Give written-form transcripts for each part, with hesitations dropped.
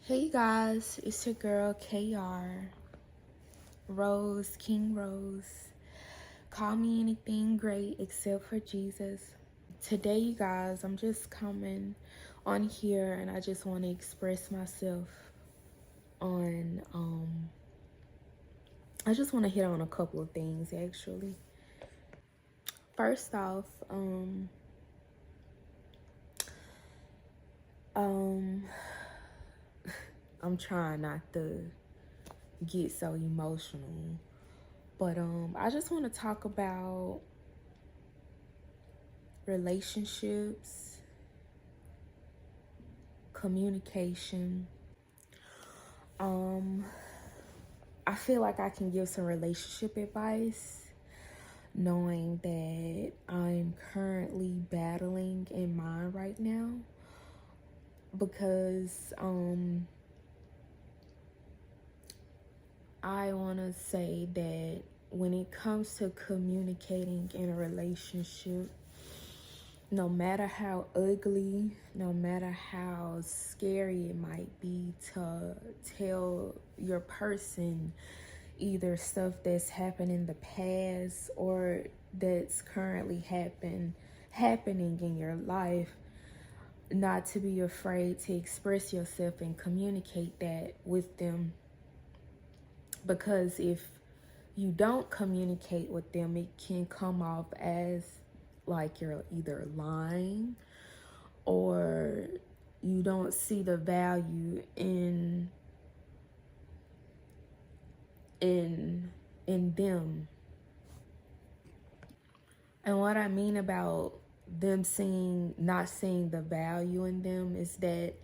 Hey guys, it's your girl KR, Rose, King Rose. Call me anything great except for Jesus. Today, you guys, I'm just coming on here and I just want to express myself on, I just want to hit on a couple of things actually. First off, I'm trying not to get so emotional, but I just want to talk about relationships, communication. I feel like I can give some relationship advice knowing that I'm currently battling in mine right now because I want to say that when it comes to communicating in a relationship, no matter how ugly, no matter how scary it might be to tell your person either stuff that's happened in the past or that's currently happening in your life, not to be afraid to express yourself and communicate that with them. Because if you don't communicate with them, it can come off as like you're either lying or you don't see the value in them. And what I mean about them not seeing the value in them is that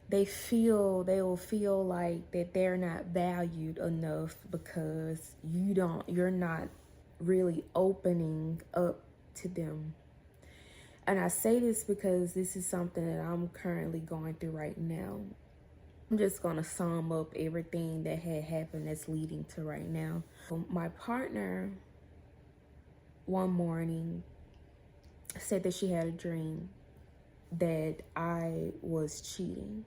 they will feel like that they're not valued enough because you're not really opening up to them. And I say this because this is something that I'm currently going through right now. I'm just going to sum up everything that had happened that's leading to right now. My partner one morning said that she had a dream that I was cheating.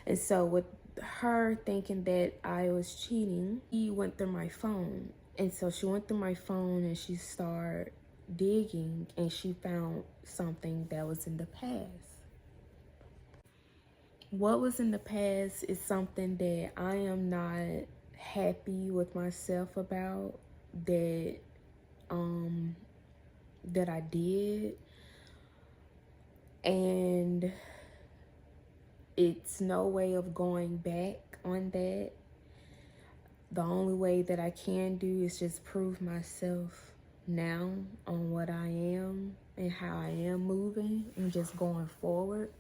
And so with her thinking that I was cheating, he went through my phone. And so she went through my phone and she started digging and she found something that was in the past. What was in the past is something that I am not happy with myself about, that I did, and it's no way of going back on that. The only way that I can do is just prove myself now on what I am and how I am moving and just going forward.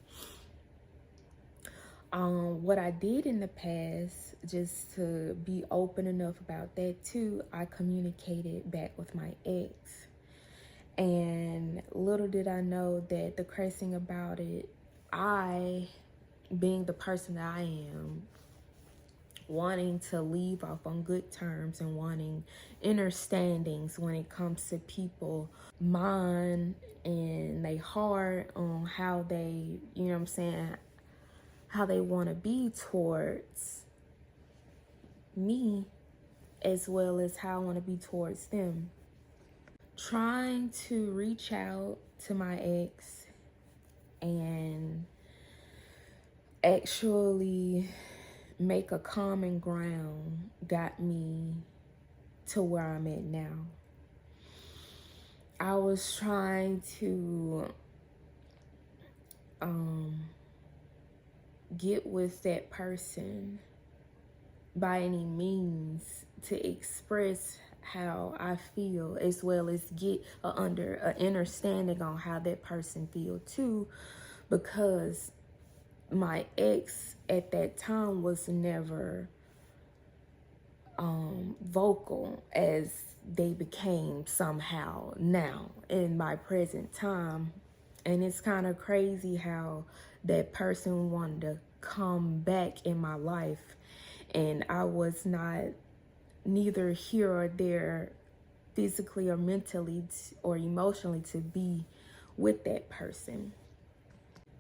What I did in the past, just to be open enough about that too, I communicated back with my ex. And little did I know that the crazy thing about it, I, being the person that I am, wanting to leave off on good terms and wanting understandings when it comes to people mind and they heart on how they, you know what I'm saying, how they want to be towards me as well as how I want to be towards them. Trying to reach out to my ex and actually make a common ground got me to where I'm at now. I was trying to get with that person by any means to express how I feel, as well as get an understanding on how that person feel too, because my ex at that time was never vocal as they became somehow now in my present time. And it's kind of crazy how that person wanted to come back in my life and I was not neither here or there physically or mentally or emotionally to be with that person.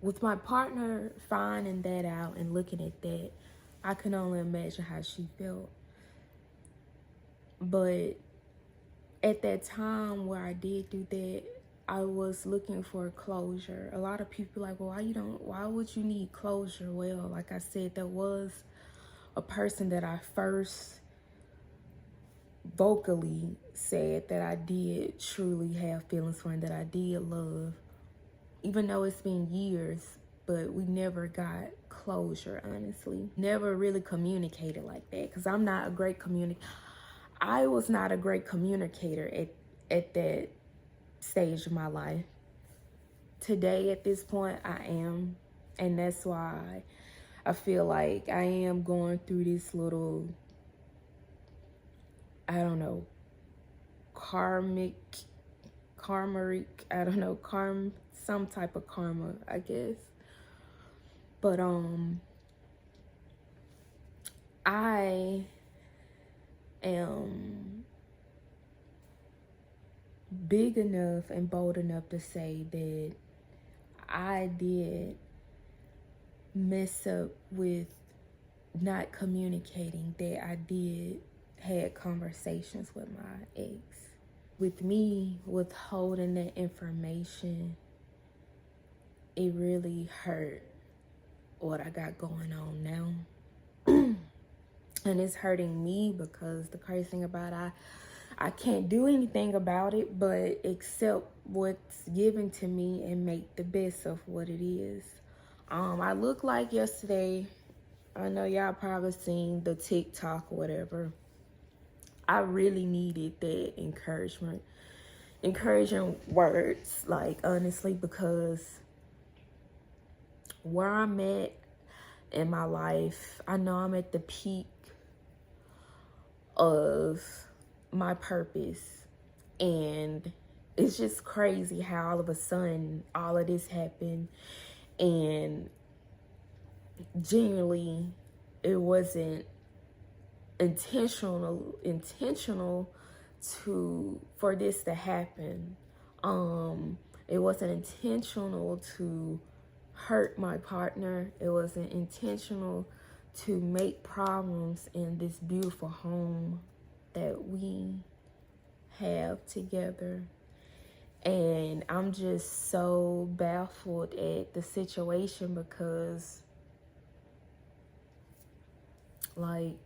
With my partner finding that out and looking at that, I can only imagine how she felt. But at that time where I did do that, I was looking for closure. A lot of people like, well, why would you need closure? Well, like I said, there was a person that I first vocally said that I did truly have feelings for and that I did love, even though it's been years, but we never got closure, honestly. Never really communicated like that, because I'm not a great communicator. I was not a great communicator at that stage of my life. Today, at this point, I am. And that's why I feel like I am going through this little, I don't know, some type of karma, I guess. But I am big enough and bold enough to say that I did mess up with not communicating, that I did had conversations with my ex. With me withholding that information, it really hurt what I got going on now. And it's hurting me because the crazy thing about I can't do anything about it but accept what's given to me and make the best of what it is. I look like yesterday, I know y'all probably seen the TikTok or whatever. I really needed that encouraging words, like, honestly, because where I'm at in my life, I know I'm at the peak of my purpose, and it's just crazy how all of a sudden all of this happened, and genuinely it wasn't intentional for this to happen. It wasn't intentional to hurt my partner. It wasn't intentional to make problems in this beautiful home that we have together. And I'm just so baffled at the situation because, like,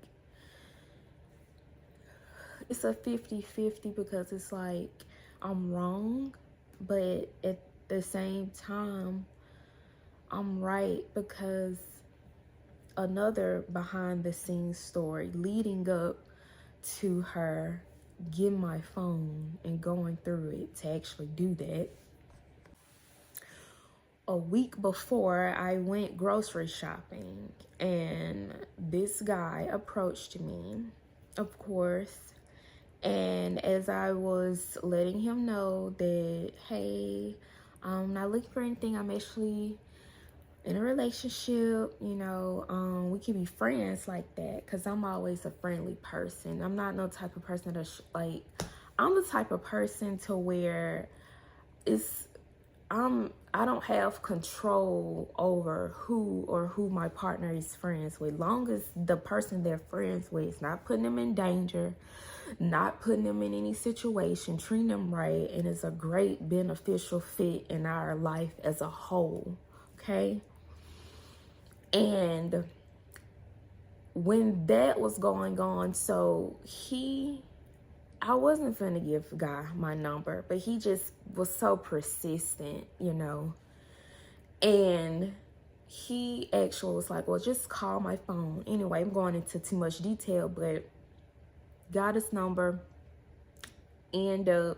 it's a 50-50 because it's like I'm wrong, but at the same time, I'm right, because another behind the scenes story leading up to her getting my phone and going through it to actually do that. A week before, I went grocery shopping and this guy approached me, of course. And as I was letting him know that, hey, I'm not looking for anything, I'm actually in a relationship, we can be friends like that, because I'm always a friendly person. I'm not no type of person that I'm the type of person to where I don't have control over who my partner is friends with. Long as the person they're friends with is not putting them in danger, not putting them in any situation, treating them right, and is a great beneficial fit in our life as a whole, okay? And when that was going on, I wasn't finna give the guy my number, but he just was so persistent, and he actually was like, well, just call my phone. Anyway, I'm going into too much detail, but got his number, end up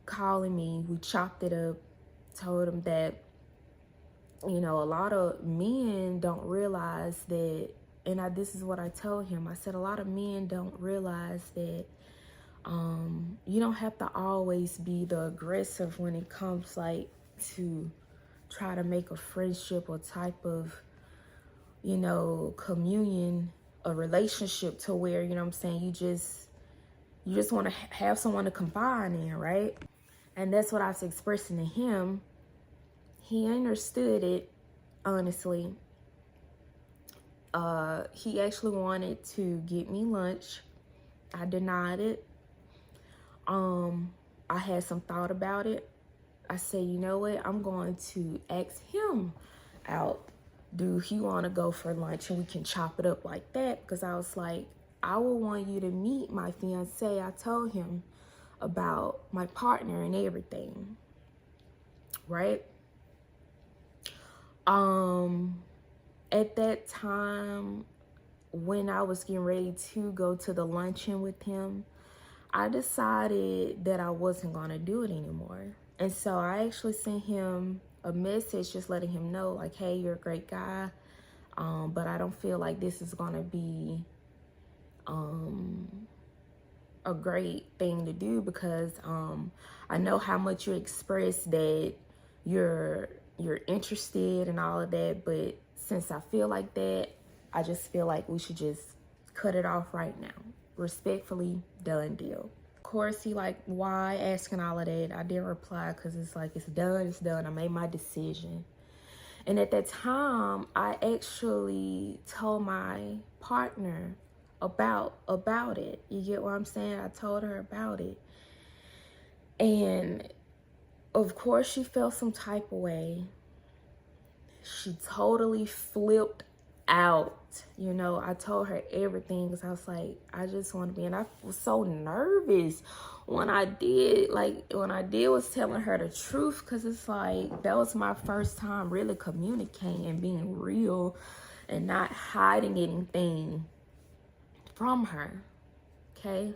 calling me. We chopped it up, told him that, a lot of men don't realize that, and this is what I told him. I said, a lot of men don't realize that you don't have to always be the aggressive when it comes to try to make a friendship or type of, communion, a relationship, to where, you just want to have someone to confide in, right? And that's what I was expressing to him. He understood it, honestly. He actually wanted to get me lunch. I denied it. I had some thought about it. I said, you know what? I'm going to ask him out. Do he want to go for lunch and we can chop it up like that? Because I was like, I would want you to meet my fiance. I told him about my partner and everything, right? At that time, when I was getting ready to go to the luncheon with him, I decided that I wasn't going to do it anymore. And so I actually sent him a message just letting him know, like, hey, you're a great guy, but I don't feel like this is going to be a great thing to do because I know how much you express that you're interested and all of that, but since I feel like that, I just feel like we should just cut it off right now. Respectfully, done deal. Of course, he like, why asking all of that? I didn't reply because it's like, it's done. I made my decision. And at that time, I actually told my partner about it. You get what I'm saying? I told her about it. And of course, she felt some type of way. She totally flipped out. You know, I told her everything because I was like, I just want to be. And I was so nervous when I was telling her the truth, because it's like, that was my first time really communicating and being real and not hiding anything from her. Okay.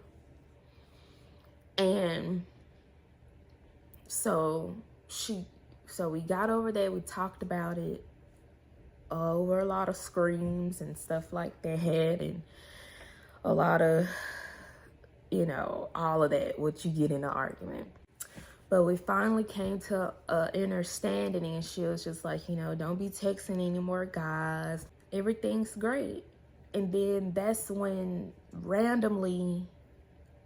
And so we got over there, we talked about it over a lot of screams and stuff like that, and a lot of, you know, all of that, what you get in an argument. But we finally came to an understanding, and she was just like, you know, don't be texting anymore, guys. Everything's great. And then that's when randomly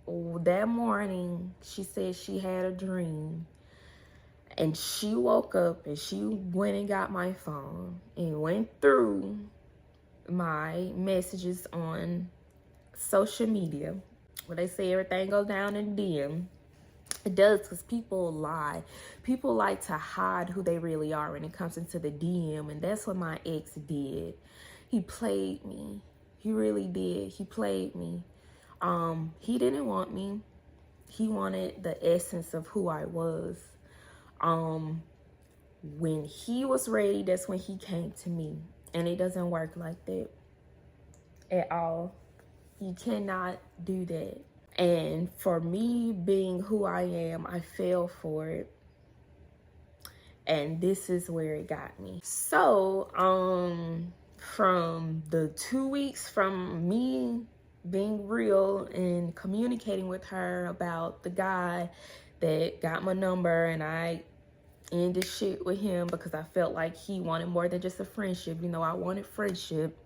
that morning, she said she had a dream. And she woke up and she went and got my phone and went through my messages on social media, where they say everything goes down in DM. It does, because people lie. People like to hide who they really are when it comes into the DM. And that's what my ex did. He played me. He really did. He played me. He didn't want me. He wanted the essence of who I was. When he was ready, that's when he came to me. And it doesn't work like that at all. You cannot do that. And for me being who I am, I fell for it. And this is where it got me. So, from the 2 weeks from me being real and communicating with her about the guy that got my number, and I ended shit with him because I felt like he wanted more than just a friendship. You know, I wanted friendship.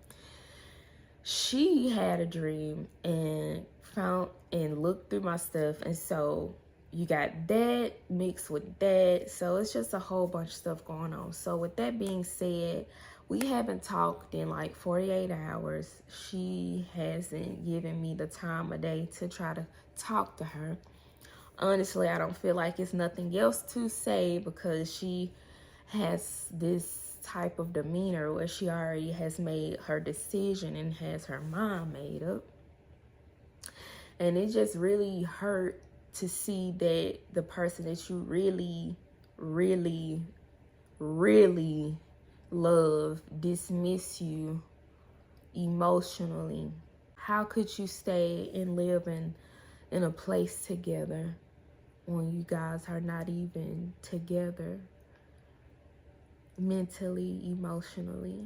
She had a dream and found and looked through my stuff, and so you got that mixed with that, so it's just a whole bunch of stuff going on. So with that being said, we haven't talked in like 48 hours. She hasn't given me the time of day to try to talk to her. Honestly, I don't feel like it's nothing else to say because she has this type of demeanor where she already has made her decision and has her mind made up. And it just really hurt to see that the person that you really, really, really love dismiss you emotionally. How could you stay and live in a place together when you guys are not even together mentally, emotionally?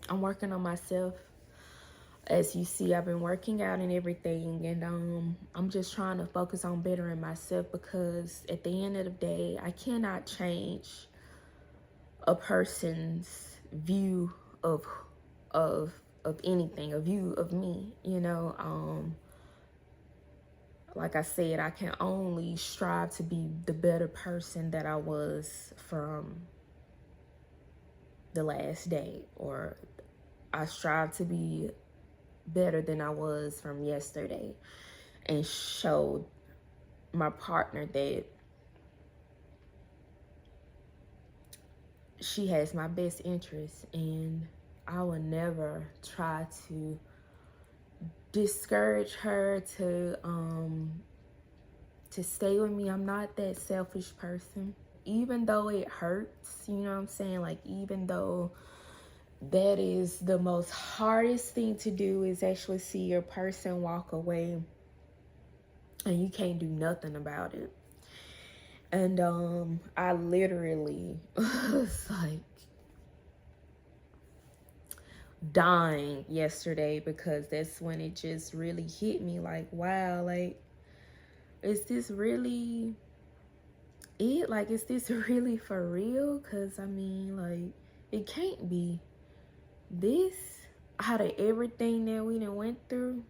I'm working on myself. As you see, I've been working out and everything, and I'm just trying to focus on bettering myself, because at the end of the day, I cannot change a person's view of anything, a view of me, you know. Like I said, I can only strive to be the better person that I was from the last day, or I strive to be better than I was from yesterday, and show my partner that she has my best interest, and I will never try to discourage her to stay with me. I'm not that selfish person. Even though it hurts, you know what I'm saying? Like, even though that is the most hardest thing to do, is actually see your person walk away and you can't do nothing about it. And I literally was like dying yesterday, because that's when it just really hit me, like, wow, like, is this really it? Like, is this really for real? Because I mean, like, it can't be this out of everything that we done went through.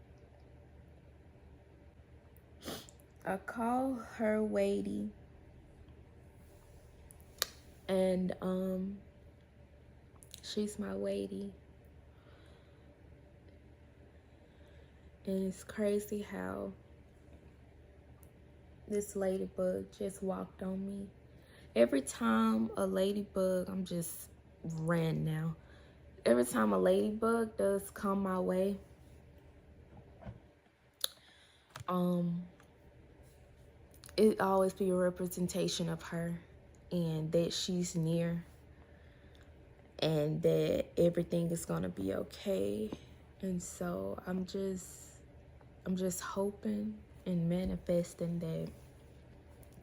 I call her Weighty, and she's my Weighty. And it's crazy how this ladybug just walked on me. Every time a ladybug, I'm just ran now. Every time a ladybug does come my way, it always be a representation of her, and that she's near, and that everything is gonna be okay. And so I'm just hoping and manifesting that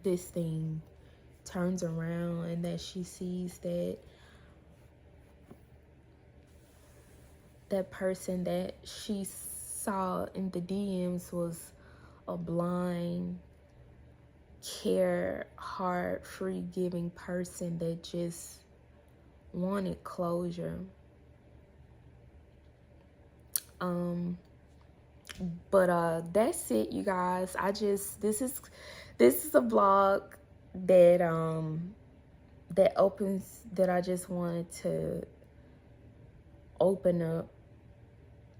this thing turns around, and that she sees that that person that she saw in the DMs was a blind, care, heart, free giving person that just wanted closure. But that's it, you guys. This is a vlog that that I just wanted to open up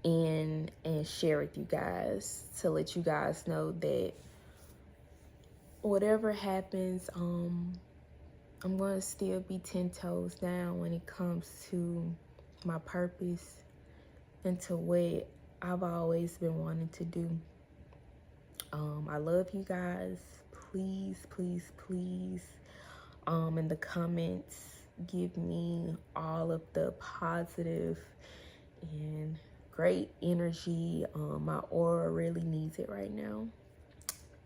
and share with you guys, to let you guys know that whatever happens, I'm gonna still be 10 toes down when it comes to my purpose and to what I've always been wanting to do. I love you guys. Please, please, please, in the comments, give me all of the positive and great energy. My aura really needs it right now.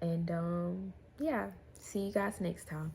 And yeah, see you guys next time.